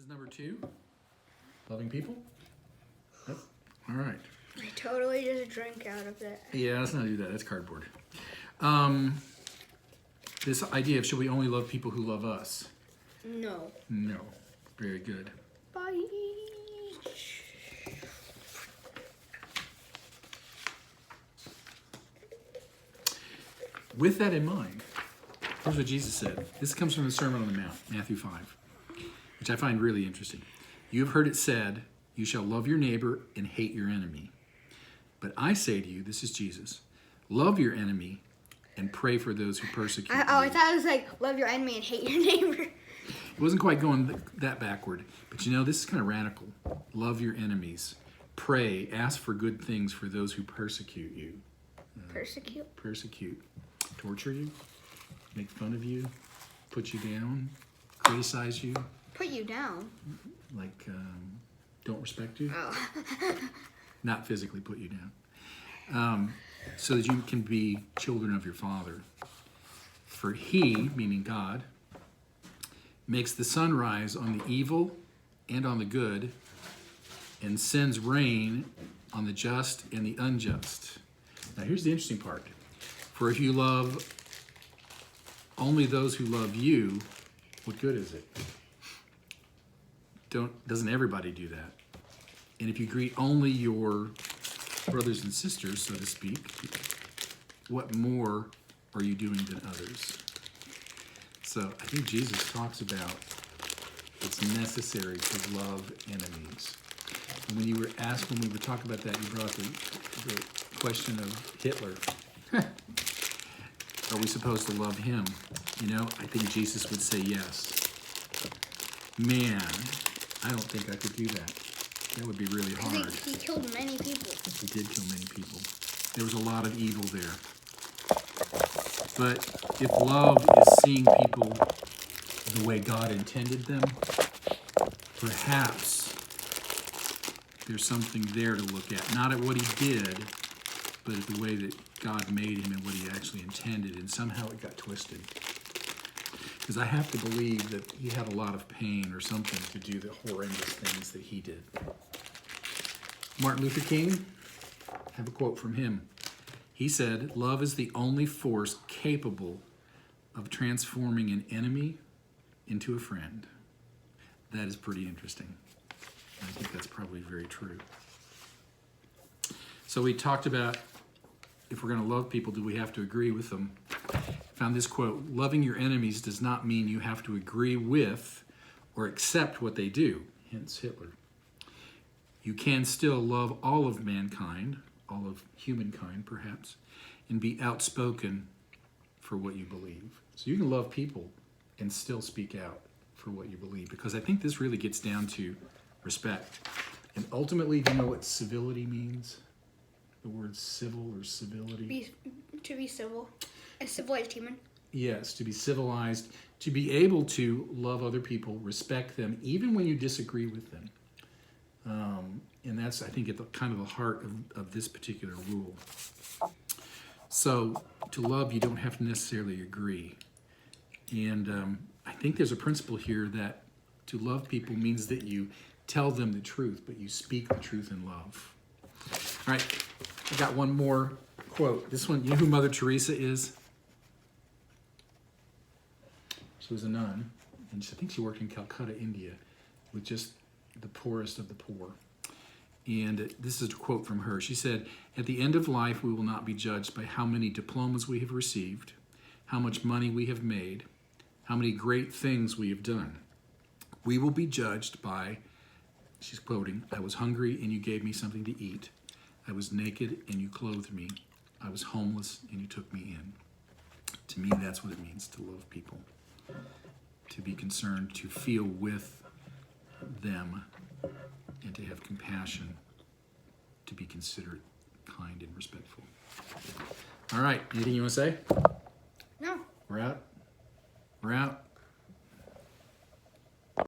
This is number 2. Loving people. Yep. All right. I totally just drank out of that. Yeah, let's not do that. That's cardboard. This idea of should we only love people who love us? No. No. Very good. Bye. With that in mind, here's what Jesus said. This comes from the Sermon on the Mount, Matthew 5, which I find really interesting. You have heard it said, you shall love your neighbor and hate your enemy. But I say to you, this is Jesus, love your enemy and pray for those who persecute you. I thought it was like, love your enemy and hate your neighbor. It wasn't quite going that backward. But you know, this is kind of radical. Love your enemies. Pray, ask for good things for those who persecute you. Persecute. Torture you. Make fun of you. Put you down. Criticize you. Put you down? Like, don't respect you. Oh. Not physically put you down. So that you can be children of your Father. For He, meaning God, makes the sun rise on the evil and on the good, and sends rain on the just and the unjust. Now here's the interesting part. For if you love only those who love you, what good is it? Doesn't everybody do that? And if you greet only your brothers and sisters, so to speak, what more are you doing than others? So I think Jesus talks about it's necessary to love enemies. And when we were talking about that, you brought the question of Hitler. Are we supposed to love him? You know, I think Jesus would say yes. Man, I don't think I could do that. That would be really hard. I think he killed many people. He did kill many people. There was a lot of evil there. But if love is seeing people the way God intended them, perhaps there's something there to look at. Not at what he did, but at the way that God made him and what he actually intended, and somehow it got twisted. Because I have to believe that he had a lot of pain or something to do the horrendous things that he did. Martin Luther King, I have a quote from him. He said, love is the only force capable of transforming an enemy into a friend. That is pretty interesting. I think that's probably very true. So we talked about if we're going to love people, do we have to agree with them? I found this quote, loving your enemies does not mean you have to agree with or accept what they do, hence Hitler. You can still love all of mankind, all of humankind perhaps, and be outspoken for what you believe. So you can love people and still speak out for what you believe, because I think this really gets down to respect. And ultimately, do you know what civility means? The word civil or civility? To be civil. A civilized human. Yes, to be civilized, to be able to love other people, respect them, even when you disagree with them. And that's, I think, at the kind of the heart of this particular rule. So, to love, you don't have to necessarily agree. And I think there's a principle here that to love people means that you tell them the truth, but you speak the truth in love. All right, I got one more quote. This one, you know who Mother Teresa is? She was a nun, and I think she worked in Calcutta, India, with just the poorest of the poor. And this is a quote from her. She said, at the end of life, we will not be judged by how many diplomas we have received, how much money we have made, how many great things we have done. We will be judged by, she's quoting, I was hungry and you gave me something to eat. I was naked and you clothed me. I was homeless and you took me in. To me, that's what it means to love people. To be concerned, to feel with them, and to have compassion, to be considerate, kind, and respectful. All right, anything you want to say? No. We're out? We're out?